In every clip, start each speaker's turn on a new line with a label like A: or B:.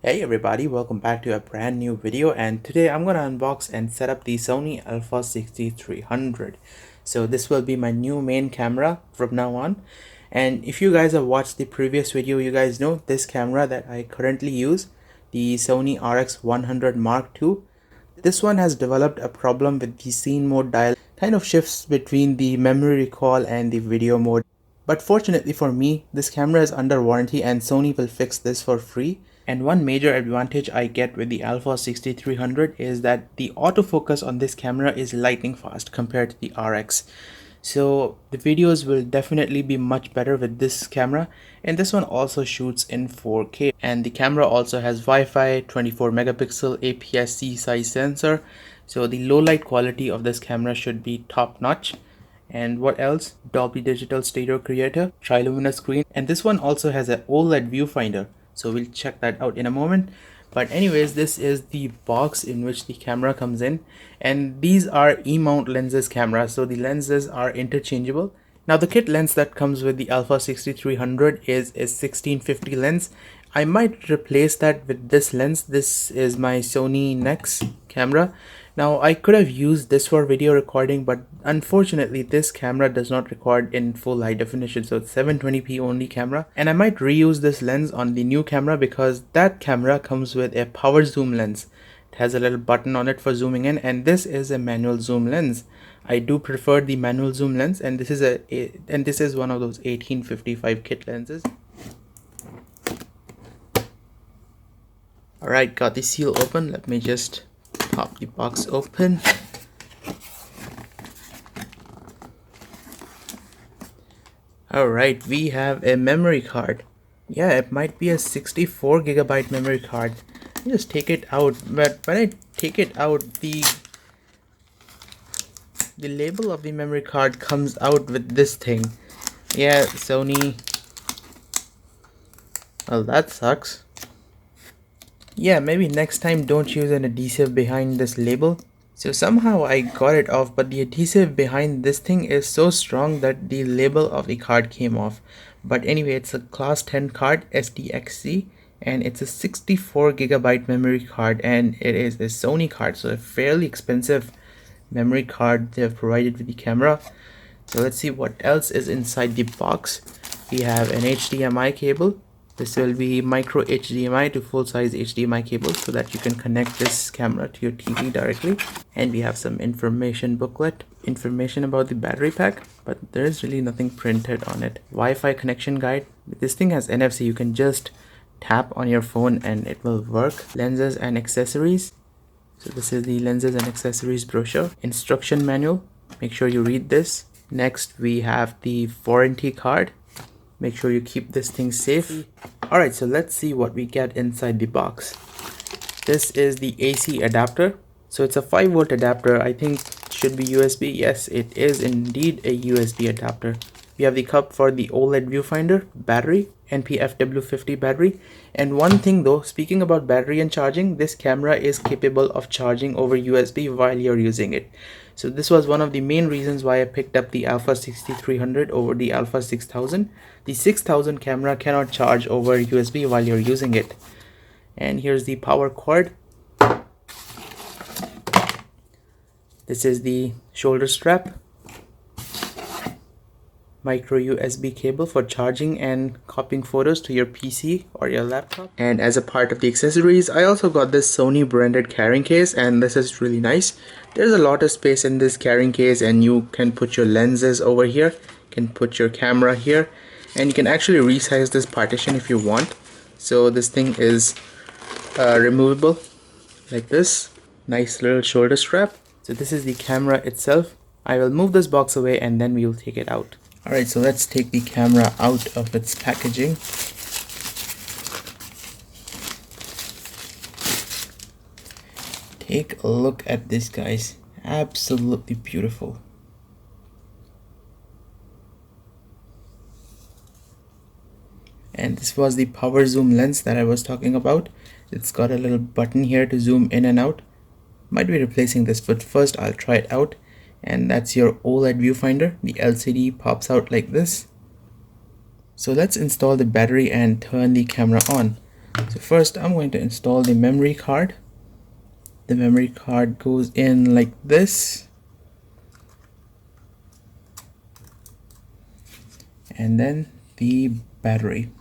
A: Hey everybody, welcome back to a brand new video, and today I'm gonna unbox and set up the Sony Alpha 6300. So this will be my new main camera from now on. And if you guys have watched the previous video, you guys know this camera that I currently use, the Sony RX100 Mark II. This one has developed a problem with the scene mode dial, kind of shifts between the memory recall and the video mode. But fortunately for me, this camera is under warranty and Sony will fix this for free. And one major advantage I get with the Alpha 6300 is that the autofocus on this camera is lightning fast compared to the RX. So the videos will definitely be much better with this camera, and this one also shoots in 4K, and the camera also has Wi-Fi, 24 megapixel APS-C size sensor, so the low light quality of this camera should be top notch. And what else? Dolby Digital Stereo Creator, triluminous screen, and this one also has an OLED viewfinder, so we'll check that out in a moment. But anyways, this is the box in which the camera comes in, and these are E-mount lenses cameras, so the lenses are interchangeable. Now the kit lens that comes with the Alpha 6300 is a 1650 lens. I might replace that with this lens. This is my Sony Nex camera. Now I could have used this for video recording, but unfortunately this camera does not record in full high definition, so it's 720p only camera, and I might reuse this lens on the new camera because that camera comes with a power zoom lens. It has a little button on it for zooming in, and this is a manual zoom lens. I do prefer the manual zoom lens, and this is one of those 1855 kit lenses. Alright, got the seal open. Let me just pop the box open. Alright, we have a memory card. Yeah, it might be a 64 gigabyte memory card. Just take it out, but when I take it out, the label of the memory card comes out with this thing. Yeah, Sony. Well, that sucks. Yeah, maybe next time don't use an adhesive behind this label. So somehow I got it off, but the adhesive behind this thing is so strong that the label of the card came off. But anyway, it's a class 10 card, SDXC, and it's a 64 gigabyte memory card, and it is a Sony card, so a fairly expensive memory card they have provided with the camera. So let's see what else is inside the box. We have an HDMI cable. This will be micro HDMI to full-size HDMI cable so that you can connect this camera to your TV directly. And we have some information booklet, information about the battery pack, but there is really nothing printed on it. Wi-Fi connection guide. This thing has NFC. You can just tap on your phone and it will work. Lenses and accessories. So this is the lenses and accessories brochure. Instruction manual. Make sure you read this. Next we have the warranty card. Make sure you keep this thing safe. Alright, so let's see what we get inside the box. This is the AC adapter. So it's a 5-volt adapter. I think it should be USB. Yes, it is indeed a USB adapter. We have the cup for the OLED viewfinder, battery, NP-FW50 battery. And one thing though, speaking about battery and charging, this camera is capable of charging over USB while you're using it. So this was one of the main reasons why I picked up the Alpha 6300 over the Alpha 6000. The 6000 camera cannot charge over USB while you're using it. And here's the power cord. This is the shoulder strap. Micro USB cable for charging and copying photos to your PC or your laptop. And as a part of the accessories, I also got this Sony branded carrying case, and this is really nice. There's a lot of space in this carrying case, and you can put your lenses over here, you can put your camera here, and you can actually resize this partition if you want. So this thing is removable like this. Nice little shoulder strap. So this is the camera itself. I will move this box away and then we will take it out. Alright, so let's take the camera out of its packaging. Take a look at this, guys. Absolutely beautiful. And this was the power zoom lens that I was talking about. It's got a little button here to zoom in and out. Might be replacing this, but first I'll try it out. And that's your OLED viewfinder. The LCD pops out like this. So let's install the battery and turn the camera on. So first I'm going to install the memory card. The memory card goes in like this, and then the battery.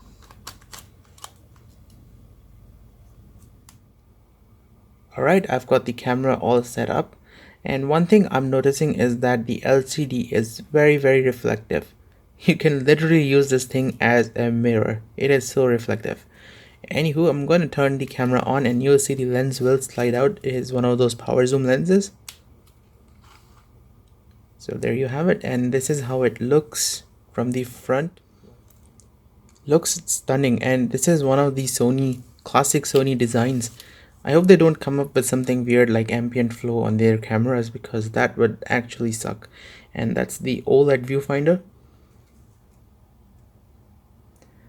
A: Alright, I've got the camera all set up, and one thing I'm noticing is that the LCD is very reflective. You can literally use this thing as a mirror. It is so reflective. Anywho, I'm going to turn the camera on and you'll see the lens will slide out. It is one of those power zoom lenses. So there you have it, and this is how it looks from the front. Looks stunning, and this is one of the classic Sony designs. I hope they don't come up with something weird like ambient flow on their cameras, because that would actually suck. And that's the OLED viewfinder.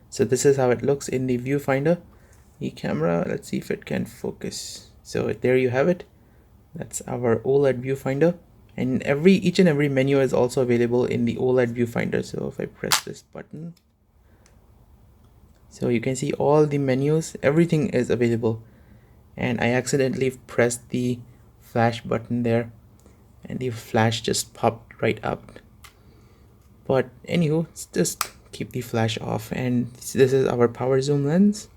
A: So this is how it looks in the viewfinder. The camera, let's see if it can focus. So there you have it. That's our OLED viewfinder. And each and every menu is also available in the OLED viewfinder. So if I press this button, so you can see all the menus, everything is available. And I accidentally pressed the flash button there, and the flash just popped right up. But anywho, let's just keep the flash off. And this is our power zoom lens.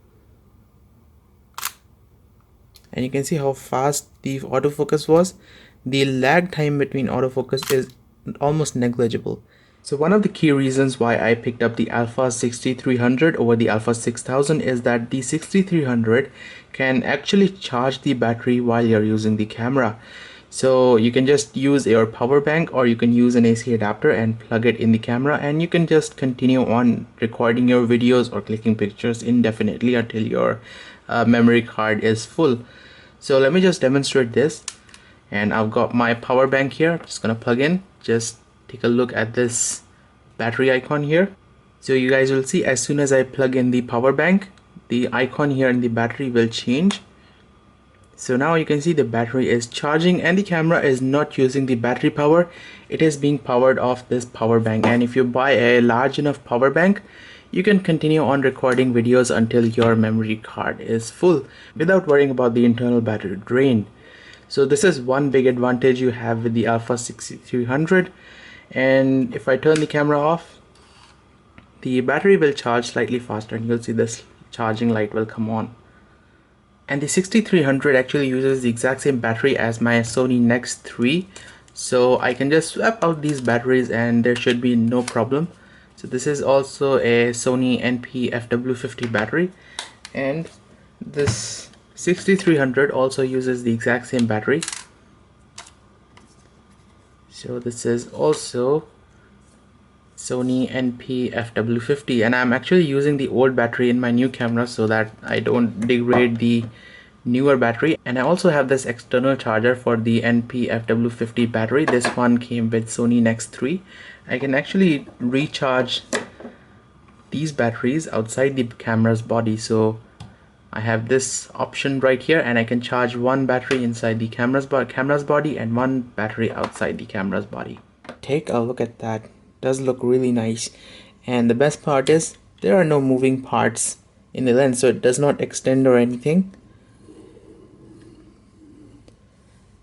A: And you can see how fast the autofocus was. The lag time between autofocus is almost negligible. So one of the key reasons why I picked up the Alpha 6300 over the Alpha 6000 is that the 6300 can actually charge the battery while you're using the camera. So you can just use your power bank, or you can use an AC adapter and plug it in the camera, and you can just continue on recording your videos or clicking pictures indefinitely until your memory card is full. So let me just demonstrate this. And I've got my power bank here. I'm just gonna plug in. Just take a look at this battery icon here. So you guys will see, as soon as I plug in the power bank, the icon here in the battery will change. So now you can see the battery is charging, and the camera is not using the battery power. It is being powered off this power bank. And if you buy a large enough power bank, you can continue on recording videos until your memory card is full without worrying about the internal battery drain. So this is one big advantage you have with the Alpha 6300. And if I turn the camera off, the battery will charge slightly faster, and you'll see this charging light will come on. And the 6300 actually uses the exact same battery as my Sony Nex 3, so I can just swap out these batteries and there should be no problem. So this is also a Sony NP FW50 battery, and this 6300 also uses the exact same battery. So this is also Sony NP FW50, and I'm actually using the old battery in my new camera so that I don't degrade the newer battery. And I also have this external charger for the NP FW50 battery. This one came with Sony Nex 3. I can actually recharge these batteries outside the camera's body. So I have this option right here, and I can charge one battery inside the camera's body and one battery outside the camera's body. Take a look at that. Does look really nice. And the best part is there are no moving parts in the lens, so it does not extend or anything.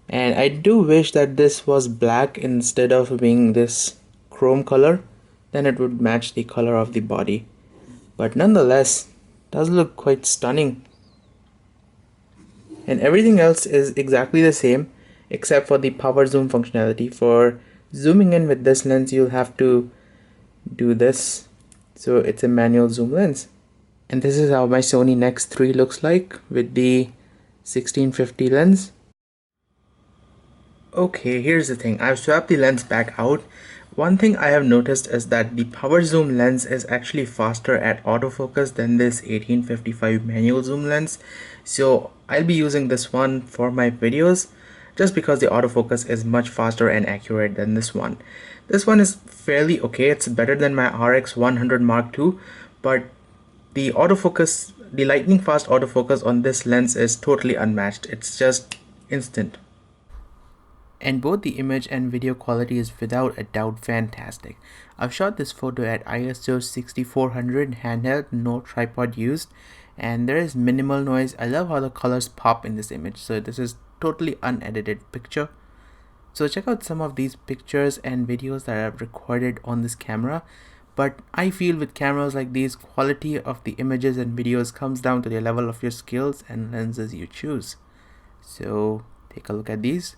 A: And I do wish that this was black instead of being this chrome color, then it would match the color of the body. But nonetheless, does look quite stunning. And everything else is exactly the same except for the power zoom functionality. For zooming in with this lens, you'll have to do this. So it's a manual zoom lens. And this is how my Sony Nex 3 looks like with the 1650 lens. Okay, here's the thing. I've swapped the lens back out. One thing I have noticed is that the power zoom lens is actually faster at autofocus than this 1855 manual zoom lens. So I'll be using this one for my videos just because the autofocus is much faster and accurate than this one. This one is fairly okay. It's better than my RX 100 Mark II, but the autofocus, the lightning fast autofocus on this lens is totally unmatched. It's just instant. And both the image and video quality is without a doubt fantastic. I've shot this photo at ISO 6400 handheld, no tripod used, and there is minimal noise. I love how the colors pop in this image. So this is totally unedited picture. So check out some of these pictures and videos that I've recorded on this camera. But I feel with cameras like these, quality of the images and videos comes down to the level of your skills and lenses you choose. So take a look at these.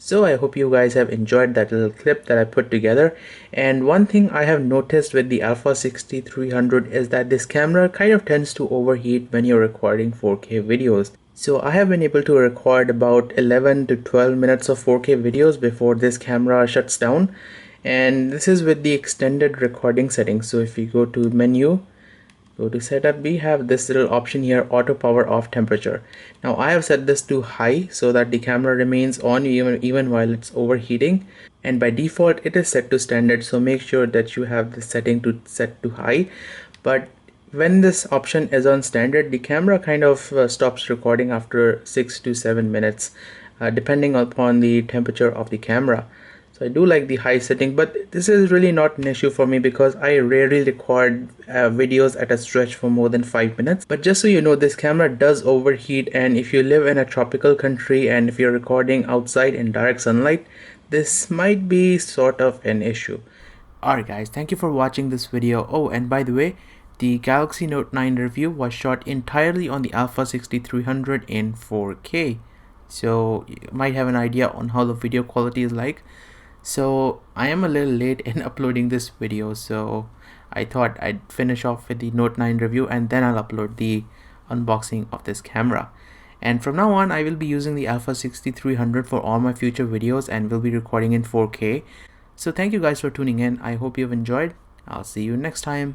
A: So I hope you guys have enjoyed that little clip that I put together. And one thing I have noticed with the Alpha 6300 is that this camera kind of tends to overheat when you're recording 4K videos. So I have been able to record about 11 to 12 minutes of 4K videos before this camera shuts down. And this is with the extended recording settings. So if you go to menu, go to setup, we have this little option here, auto power off temperature. Now I have set this to high so that the camera remains on even while it's overheating, and by default it is set to standard, so make sure that you have the setting to set to high. But when this option is on standard, the camera kind of stops recording after 6 to 7 minutes depending upon the temperature of the camera. So I do like the high setting, but this is really not an issue for me because I rarely record videos at a stretch for more than 5 minutes. But just so you know, this camera does overheat, and if you live in a tropical country and if you're recording outside in direct sunlight, this might be sort of an issue. Alright guys, thank you for watching this video. Oh, and by the way, the Galaxy Note 9 review was shot entirely on the Alpha 6300 in 4K. So you might have an idea on how the video quality is like. So I am a little late in uploading this video, so I thought I'd finish off with the Note 9 review and then I'll upload the unboxing of this camera. And from now on I will be using the Alpha 6300 for all my future videos and will be recording in 4K. So thank you guys for tuning in. I hope you've enjoyed. I'll see you next time.